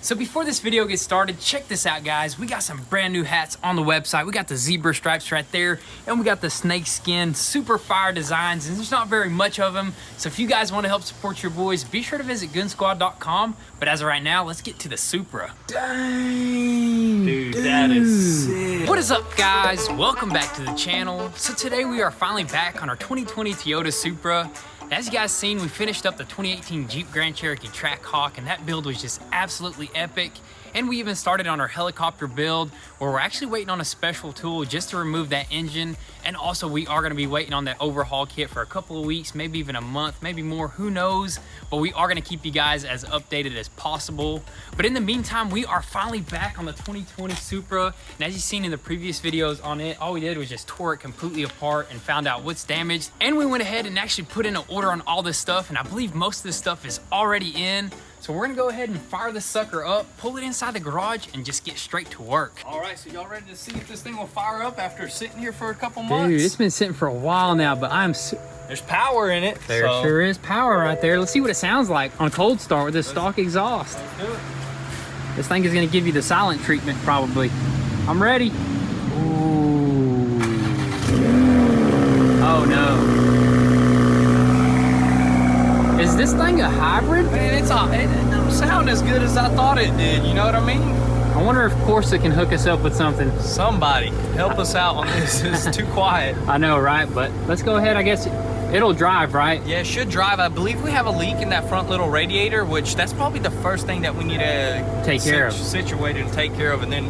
So before this video gets started, check this out, guys. We got some brand new hats on the website. We got the zebra stripes right there, and we got the snake skin super fire designs, and there's not very much of them. So if you guys want to help support your boys, be sure to visit goonzquad.com. But as of right now, let's get to the Supra. Dang, dude, that is sick. What is up, guys? Welcome back to the channel. So today we are finally back on our 2020 Toyota Supra. As you guys seen, we finished up the 2018 Jeep Grand Cherokee Trackhawk, and that build was just absolutely epic. And we even started on our helicopter build, where we're actually waiting on a special tool just to remove that engine. And also we are gonna be waiting on that overhaul kit for a couple of weeks, maybe even a month, maybe more, who knows? But we are gonna keep you guys as updated as possible. But in the meantime, we are finally back on the 2020 Supra. And as you've seen in the previous videos on it, all we did was just tore it completely apart and found out what's damaged. And we went ahead and actually put in an order on all this stuff. And I believe most of this stuff is already in. So we're gonna go ahead and fire this sucker up, pull it inside the garage, and just get straight to work. All right, so y'all ready to see if this thing will fire up after sitting here for a couple months? Dude, it's been sitting for a while now, but there's power in it. There sure is power right there. Let's see what it sounds like on a cold start with this stock exhaust. Let's do it. This thing is gonna give you the silent treatment, probably. I'm ready. Ooh. Oh no. Is this thing a hybrid? Man, it don't sound as good as I thought it did, you know what I mean? I wonder if Corsa can hook us up with something. Somebody, help us out on this. It's too quiet. I know, right? But let's go ahead, I guess it'll drive, right? Yeah, it should drive. I believe we have a leak in that front little radiator, which that's probably the first thing that we need to take care of. Situated and take care of. And then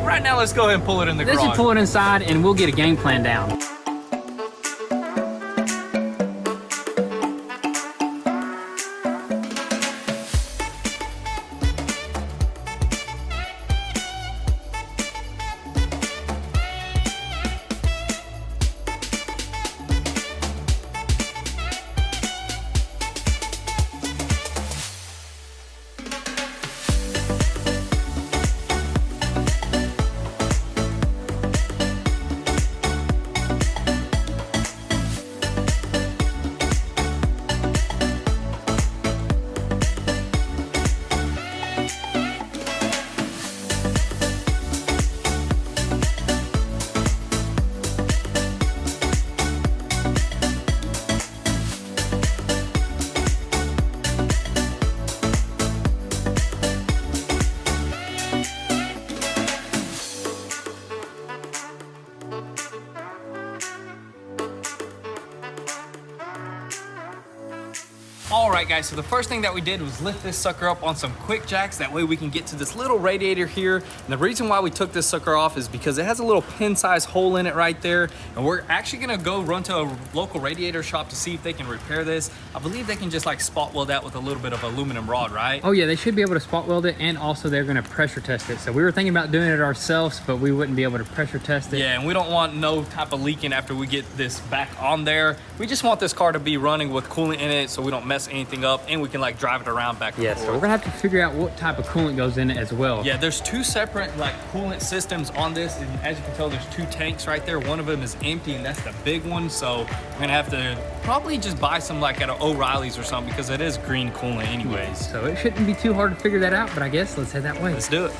right now, let's go ahead and pull it in the garage. Let's just pull it inside and we'll get a game plan down. All right, guys, so the first thing that we did was lift this sucker up on some quick jacks. That way we can get to this little radiator here. And the reason why we took this sucker off is because it has a little pin-sized hole in it right there. And we're actually gonna go run to a local radiator shop to see if they can repair this. I believe they can just like spot weld that with a little bit of aluminum rod, right? Oh yeah, they should be able to spot weld it, and also they're gonna pressure test it. So we were thinking about doing it ourselves, but we wouldn't be able to pressure test it. Yeah, and we don't want no type of leaking after we get this back on there. We just want this car to be running with coolant in it so we don't mess anything up, and we can like drive it around back and forth. So we're gonna have to figure out what type of coolant goes in it as well. Yeah, there's two separate like coolant systems on this, and as you can tell, there's two tanks right there. One of them is empty, and that's the big one. So we're gonna have to probably just buy some like at O'Reilly's or something, because it is green coolant anyways. Yeah, so it shouldn't be too hard to figure that out, but I guess let's head that way. Let's do it.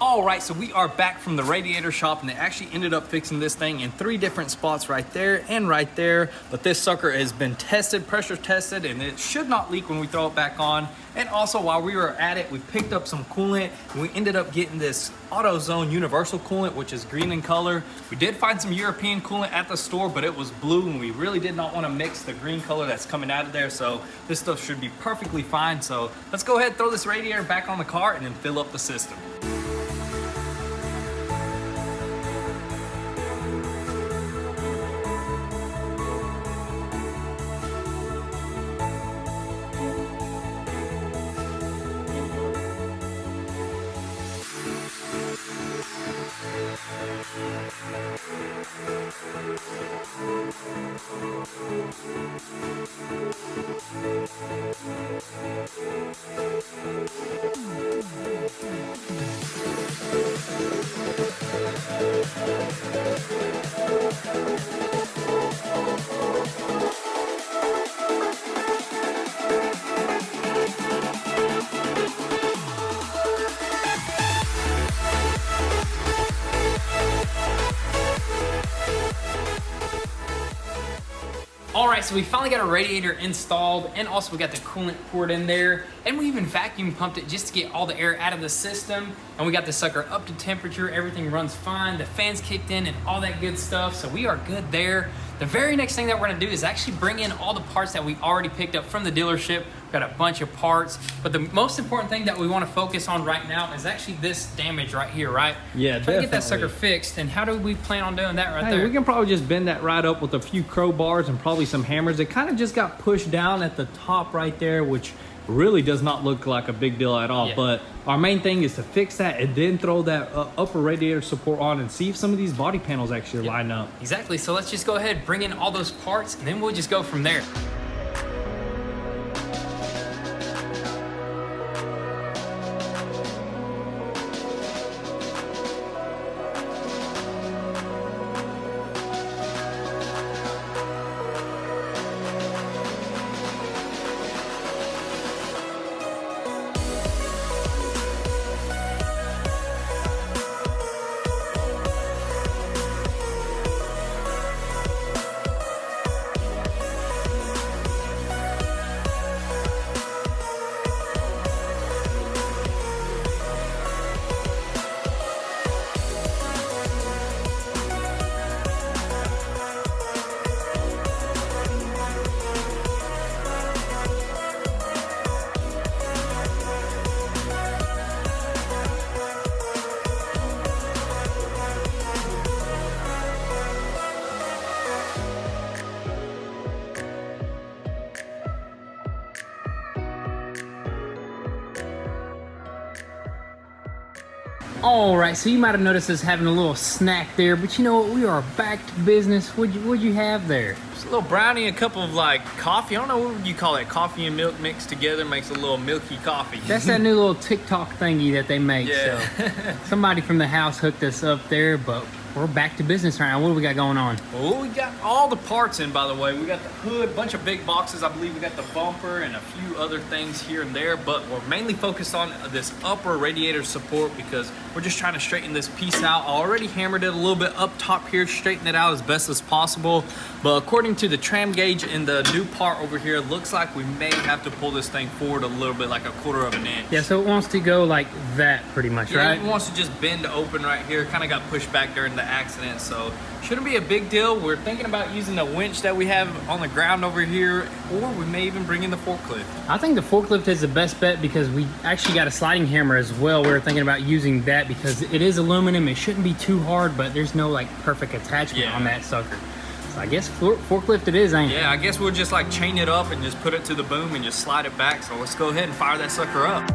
All right, so we are back from the radiator shop, and they actually ended up fixing this thing in 3 different spots right there and right there. But this sucker has been tested, pressure tested, and it should not leak when we throw it back on. And also, while we were at it, we picked up some coolant, and we ended up getting this AutoZone universal coolant, which is green in color. We did find some European coolant at the store, but it was blue, and we really did not want to mix the green color that's coming out of there. So this stuff should be perfectly fine. So let's go ahead and throw this radiator back on the car and then fill up the system. All right, so we finally got our radiator installed, and also we got the coolant poured in there, and we even vacuum pumped it just to get all the air out of the system, and we got the sucker up to temperature. Everything runs fine, the fans kicked in and all that good stuff, so we are good there. The very next thing that we're gonna do is actually bring in all the parts that we already picked up from the dealership. We've got a bunch of parts, but the most important thing that we wanna focus on right now is actually this damage right here, right? Yeah, Try to get that sucker fixed, and how do we plan on doing that right there? We can probably just bend that right up with a few crowbars and probably some hammers. It kind of just got pushed down at the top right there, which really does not look like a big deal at all. Yeah. But our main thing is to fix that and then throw that upper radiator support on and see if some of these body panels actually line up. Exactly, so let's just go ahead, bring in all those parts, and then we'll just go from there. All right, so you might have noticed us having a little snack there, but you know what? We are back to business. What'd you have there? Just a little brownie, a cup of like coffee. I don't know, what would you call it? Coffee and milk mixed together makes a little milky coffee. That's that new little TikTok thingy that they make. Yeah. So somebody from the house hooked us up there, but we're back to business right now. What do we got going on? Well, we got all the parts in, by the way. We got the hood, bunch of big boxes. I believe we got the bumper and a few other things here and there, but we're mainly focused on this upper radiator support because we're just trying to straighten this piece out. I already hammered it a little bit up top here, straighten it out as best as possible. But according to the tram gauge in the new part over here, it looks like we may have to pull this thing forward a little bit, like a quarter of an inch. Yeah, so it wants to go like that pretty much, Yeah, right? it wants to just bend open right here. Kind of got pushed back during the accident, so shouldn't be a big deal. We're thinking about using the winch that we have on the ground over here, or we may even bring in the forklift. I think the forklift is the best bet because we actually got a sliding hammer as well. We were thinking about using that because it is aluminum. It shouldn't be too hard, but there's no like perfect attachment on that sucker. So I guess forklift it is, ain't it? Yeah, I guess we'll just like chain it up and just put it to the boom and just slide it back. So let's go ahead and fire that sucker up.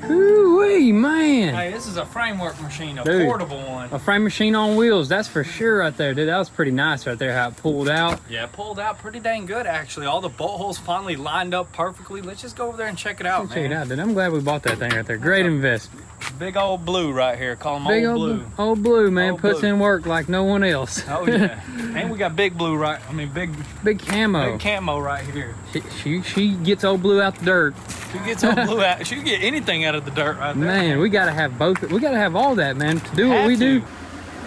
Ooh-wee, man. Hey, this is a framework machine, a Dude, portable one. A frame machine on wheels, that's for sure right there, dude. That was pretty nice right there, how it pulled out. Yeah, it pulled out pretty dang good, actually. All the bolt holes finally lined up perfectly. Let's just go over there and check it out, man. Check it out, dude. I'm glad we bought that thing right there. Great investment. Big old blue right here. Call him Big old blue. Old blue, man. Old Puts blue. in work like no one else. Oh, yeah. And we got big blue Big camo. big camo right here. She gets old blue out the dirt. She gets old blue out. She can get anything out of the dirt right there. Man, we gotta have both. We gotta have all that, man, to do what we do.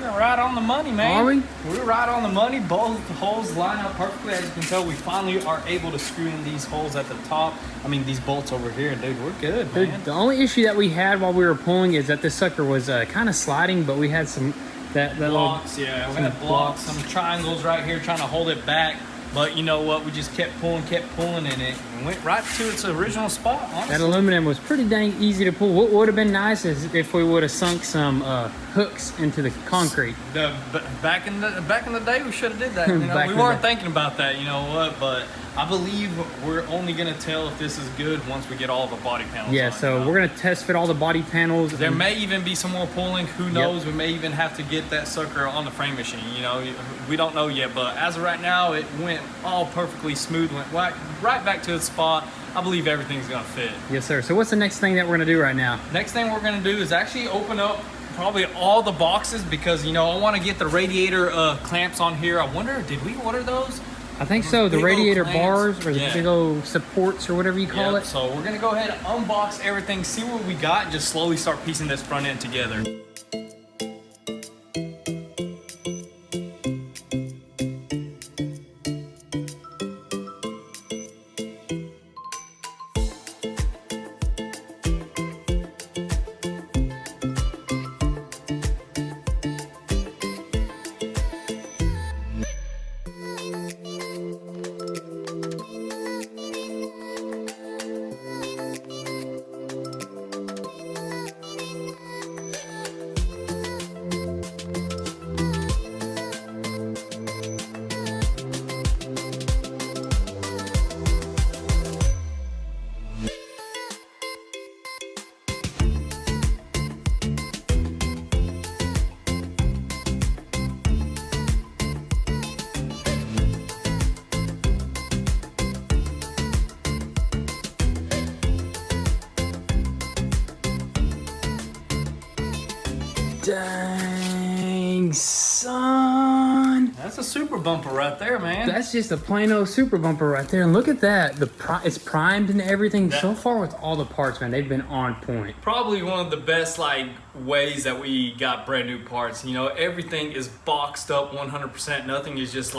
We're right on the money, man. Are we? We're right on the money. Both holes line up perfectly. As you can tell, we finally are able to screw in these holes at the top. I mean, these bolts over here, dude. We're good, man. Dude, the only issue that we had while we were pulling is that this sucker was kind of sliding, but we had some that Blocks, little, yeah. We had blocks, some triangles right here trying to hold it back. But you know what? We just kept pulling, and it went right to its original spot, honestly. That aluminum was pretty dang easy to pull. What would have been nice is if we would have sunk some hooks into the concrete. Back in the day, we should have did that. You know, we weren't thinking about that, you know what? But I believe we're only gonna tell if this is good once we get all the body panels. Yeah, on, so you know? we're gonna test fit all the body panels. There may even be some more pulling. Who knows? We may even have to get that sucker on the frame machine. You know, we don't know yet. But as of right now, it went all perfectly smooth. Went right back to its spot. I believe everything's gonna fit. Yes, sir. So what's the next thing that we're gonna do right now? Next thing we're gonna do is actually open up probably all the boxes because, you know, I want to get the radiator clamps on here. I wonder, did we order those? I think so. The radiator bars or the Yeah. big old supports or whatever you call it. So we're gonna go ahead and unbox everything, see what we got, and just slowly start piecing this front end together. Dang, son. That's a super bumper right there, man. That's just a plain old super bumper right there. And look at that. It's primed and everything. So far with all the parts, man, they've been on point. Probably one of the best ways that we got brand new parts. You know, everything is boxed up 100%. Nothing is just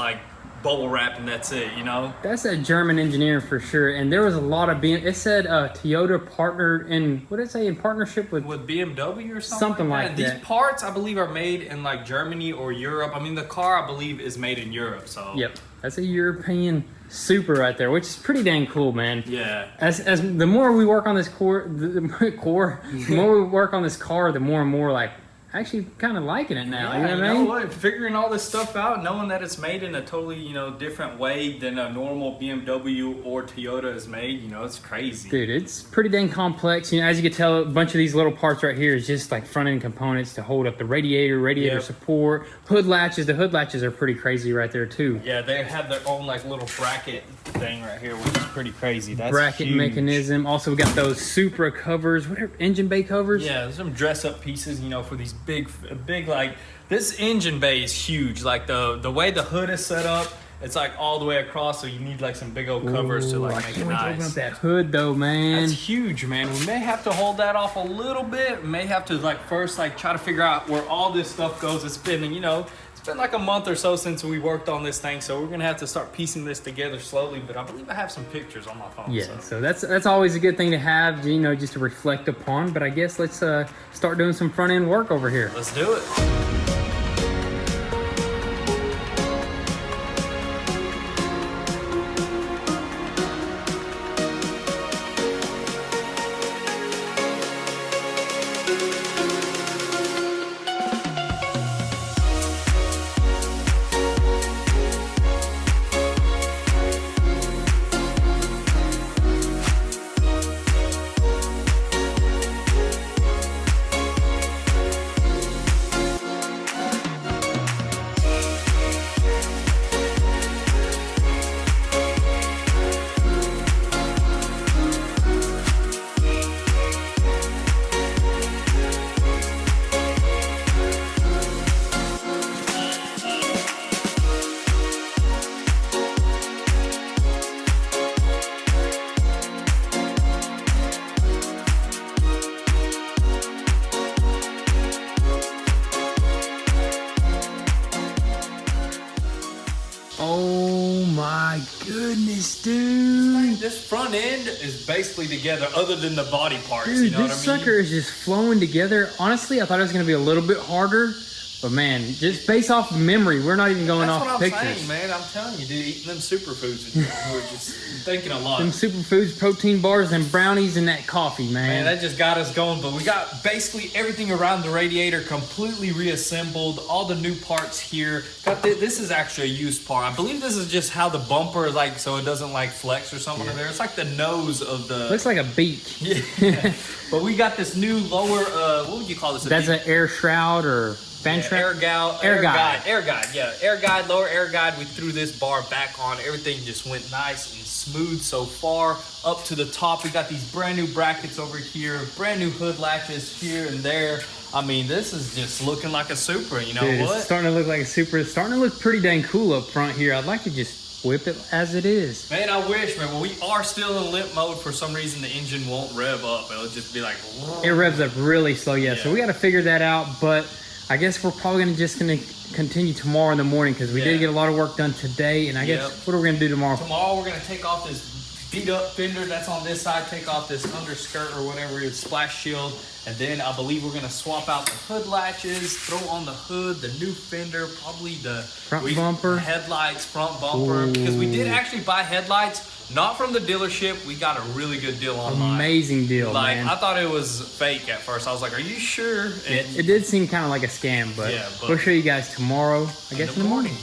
bubble wrapped and that's it, you know? That's a German engineer for sure. And there was a lot of it said Toyota partnered in, what did it say, in partnership with BMW or something like that. that. These parts, I believe, are made in Germany or Europe. I mean, the car, I believe, is made in Europe, so. Yep, that's a European Supra right there, which is pretty dang cool, man. Yeah. As the more we work on this the more we work on this car, the more and more actually kind of liking it now. Yeah, you know what I mean? Figuring all this stuff out, knowing that it's made in a totally, different way than a normal BMW or Toyota is made, it's crazy. Dude, it's pretty dang complex. As you can tell, a bunch of these little parts right here is just front end components to hold up the radiator support, hood latches. The hood latches are pretty crazy right there too. Yeah, they have their own little bracket thing right here, which is pretty crazy. That's bracket huge. Mechanism. Also, we got those Supra covers, whatever, engine bay covers. Yeah, there's some dress up pieces, for these big this engine bay is huge. The way the hood is set up, it's all the way across, so you need some big old covers to make it nice. Open up that hood though, man. That's huge, man. We may have to hold that off a little bit. We may have to first try to figure out where all this stuff goes. It's been it's been a month or so since we worked on this thing, so we're gonna have to start piecing this together slowly. But I believe I have some pictures on my phone. Yeah, so that's always a good thing to have, just to reflect upon. But I guess let's start doing some front end work over here. Let's do it. front end is basically together other than the body parts. Dude, you know what I mean? this sucker is just flowing together. Honestly, I thought it was gonna be a little bit harder, but man, just based off of memory, we're not even going off pictures. That's what I'm saying, man. I'm telling you, dude, eating them superfoods, we're just thinking a lot. Them superfoods, protein bars, and brownies, and that coffee, Man, that just got us going. But we got basically everything around the radiator completely reassembled. All the new parts here. This is actually a used part. I believe this is just how the bumper is, like, so it doesn't like flex or something in there. It's like the nose of the. Looks like a beak. Yeah. But we got this new lower. What would you call this? That's an air shroud or. Air guide, yeah. Air guide, lower air guide. We threw this bar back on. Everything just went nice and smooth so far. Up to the top, we got these brand new brackets over here, brand new hood latches here and there. I mean, this is just looking like a Supra, you know. Dude, what? It's starting to look like a Supra. It's starting to look pretty dang cool up front here. I'd like to just whip it as it is. Man, I wish, man. Well, we are still in limp mode. For some reason, the engine won't rev up. It'll just be like... It revs up really slow, yeah. So we got to figure that out, but... I guess we're probably gonna continue tomorrow in the morning because we did get a lot of work done today, and I guess what are we gonna do tomorrow? Tomorrow we're gonna take off this beat up fender that's on this side, take off this underskirt or whatever it is, splash shield, and then I believe we're gonna swap out the hood latches, throw on the hood, the new fender, probably the front bumper, headlights, front bumper, because we did actually buy headlights. Not from the dealership. We got a really good deal online. Amazing deal, man. I thought it was fake at first. I was like, are you sure? And it did seem kind of like a scam, but we'll show you guys tomorrow, I guess in the morning.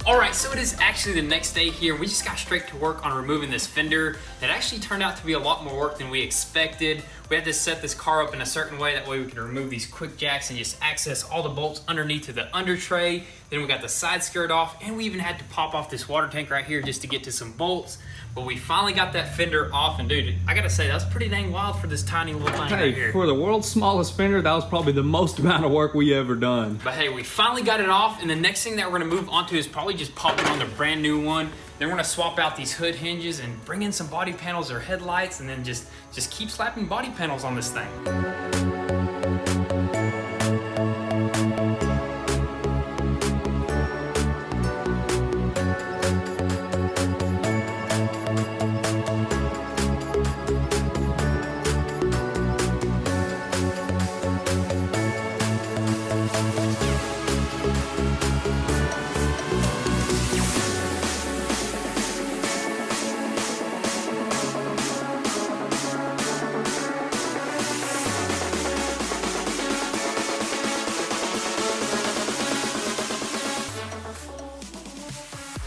Alright, so it is actually the next day here. We just got straight to work on removing this fender. It actually turned out to be a lot more work than we expected. We had to set this car up in a certain way, that way we could remove these quick jacks and just access all the bolts underneath to the under tray. Then we got the side skirt off, and we even had to pop off this water tank right here just to get to some bolts. But we finally got that fender off, and dude, I gotta say, that's pretty dang wild for this tiny little thing right here. For the world's smallest fender, that was probably the most amount of work we ever done. But hey, we finally got it off, and the next thing that we're gonna move on to is probably just popping on the brand new one. Then we're gonna swap out these hood hinges and bring in some body panels or headlights, and then just keep slapping body panels on this thing.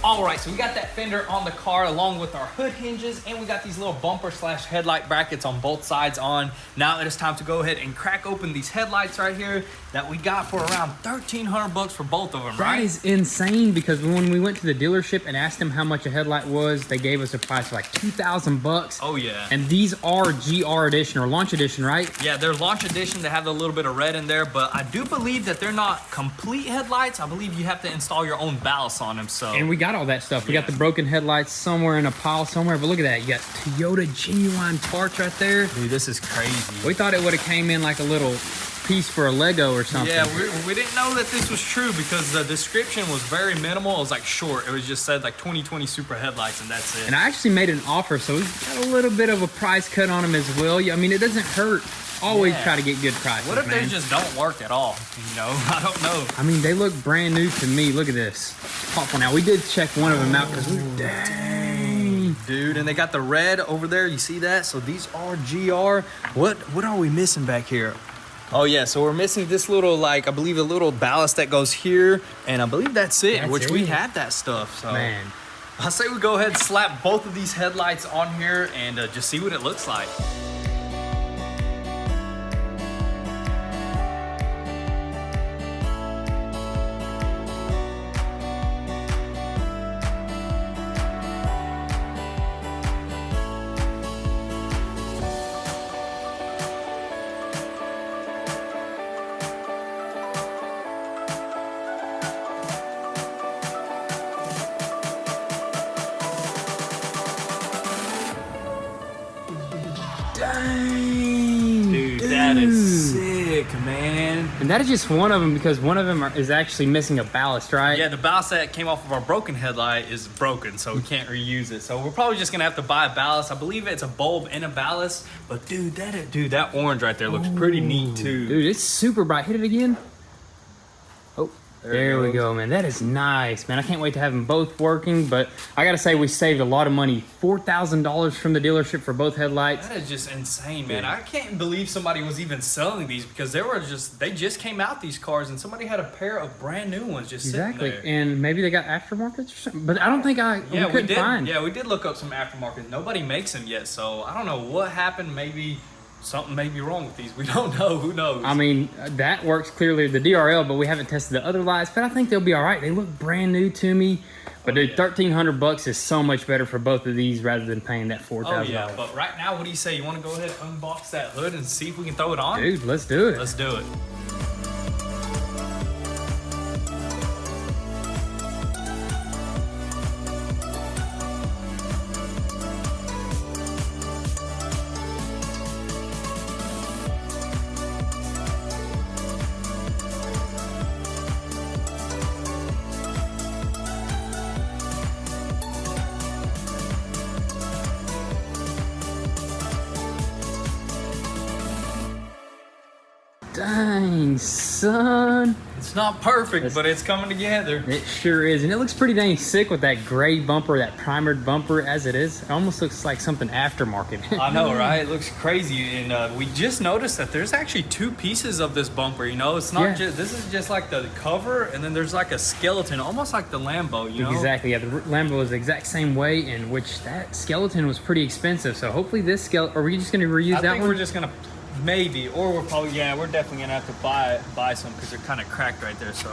All right, so we got that fender on the car along with our hood hinges, and we got these little bumper slash headlight brackets on both sides on. Now it is time to go ahead and crack open these headlights right here that we got for around 1,300 bucks for both of them, right? That is insane, because when we went to the dealership and asked them how much a headlight was, they gave us a price of like 2,000 bucks. Oh yeah. And these are GR edition or launch edition, right? Yeah, they're launch edition. They have a little bit of red in there, but I do believe that they're not complete headlights. I believe you have to install your own ballast on them. So. And we got all that stuff. We got the broken headlights somewhere in a pile somewhere, but look at that. You got Toyota genuine parts right there. Dude, this is crazy. We thought it would have came in like a little piece for a Lego or something. Yeah, we didn't know that this was true because the description was very minimal. It was like short. It was just said like 2020 Supra headlights, and that's it. And I actually made an offer, so we got a little bit of a price cut on them as well. I mean, it doesn't hurt. Always try to get good prices. What if they just don't work at all? You know, I don't know. I mean, they look brand new to me. Look at this. Pop one out. We did check one of them out because we dang. Dude, and they got the red over there. You see that? So these are GR. What are we missing back here? Oh yeah, so we're missing this little, like, I believe a little ballast that goes here, and I believe that's it, we had that stuff. So man, I say we go ahead and slap both of these headlights on here and just see what it looks like. Dang, dude, that is sick, man. And that is just one of them, because one of them is actually missing a ballast, right? Yeah, the ballast that came off of our broken headlight is broken, so we can't reuse it. So we're probably just gonna have to buy a ballast. I believe it's a bulb and a ballast. But dude, that orange right there looks pretty neat too. Dude, it's super bright. Hit it again. Oh, there we go, man. That is nice, man. I can't wait to have them both working, but I gotta say we saved a lot of money. $4,000 from the dealership for both headlights. That is just insane, man. I can't believe somebody was even selling these, because they just came out, these cars, and somebody had a pair of brand new ones just sitting there. And maybe they got aftermarkets or something, but I don't think we did find. Yeah, we did look up some aftermarket. Nobody makes them yet, so I don't know what happened. Maybe something may be wrong with these. We don't know. Who knows? I mean, that works clearly, the DRL, but we haven't tested the other lights, but I think they'll be all right. They look brand new to me. But dude, $1,300 is so much better for both of these rather than paying that $4,000. Oh yeah, but right now, what do you say? You want to go ahead and unbox that hood and see if we can throw it on? Dude, let's do it. Let's do it. Dang, son. It's not perfect, but it's coming together. It sure is. And it looks pretty dang sick with that gray bumper, that primered bumper as it is. It almost looks like something aftermarket. I know, right? It looks crazy. And we just noticed that there's actually two pieces of this bumper, you know? It's not just, this is just like the cover, and then there's like a skeleton, almost like the Lambo, you know? Exactly, yeah. The Lambo is the exact same way, in which that skeleton was pretty expensive. So hopefully this skeleton, are we just going to reuse that one? I think we're just going to, maybe, or we're probably, yeah, we're definitely going to have to buy some, because they're kind of cracked right there. So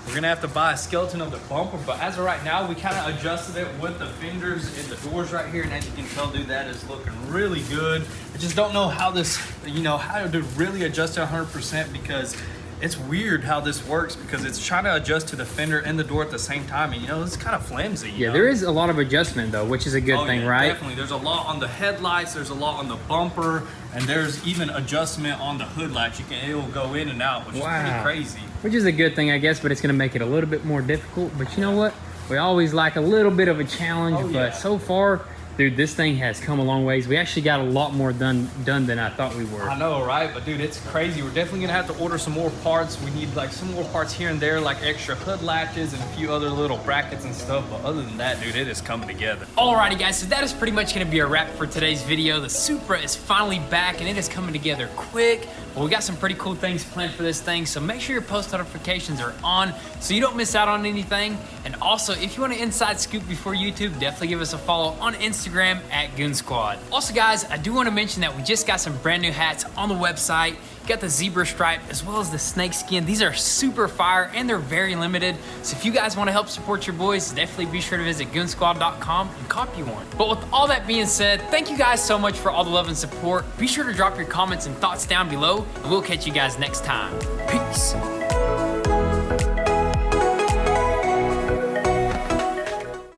we're going to have to buy a skeleton of the bumper. But as of right now, we kind of adjusted it with the fenders and the doors right here. And as you can tell, dude, that is looking really good. I just don't know how this, you know, how to really adjust it 100%, because it's weird how this works, because it's trying to adjust to the fender and the door at the same time. And, you know, it's kind of flimsy. Yeah, there is a lot of adjustment, though, which is a good thing, right? Definitely. There's a lot on the headlights. There's a lot on the bumper. And there's even adjustment on the hood latch. It will go in and out, which is pretty crazy. Which is a good thing, I guess, but it's going to make it a little bit more difficult. But you know what? We always like a little bit of a challenge. But so far, dude, this thing has come a long ways. We actually got a lot more done than I thought we were. I know, right? But dude, it's crazy. We're definitely gonna have to order some more parts. We need like some more parts here and there, like extra hood latches and a few other little brackets and stuff. But other than that, dude, it is coming together. Alrighty guys, so that is pretty much gonna be a wrap for today's video. The Supra is finally back and it is coming together quick. Well, we got some pretty cool things planned for this thing, so make sure your post notifications are on so you don't miss out on anything. And also, if you want an inside scoop before YouTube, definitely give us a follow on Instagram at goonzquad. Also guys, I do want to mention that we just got some brand new hats on the website. You got the zebra stripe as well as the snake skin. These are super fire and they're very limited. So if you guys want to help support your boys, definitely be sure to visit goonzquad.com and copy one. But with all that being said, thank you guys so much for all the love and support. Be sure to drop your comments and thoughts down below, and we'll catch you guys next time. Peace.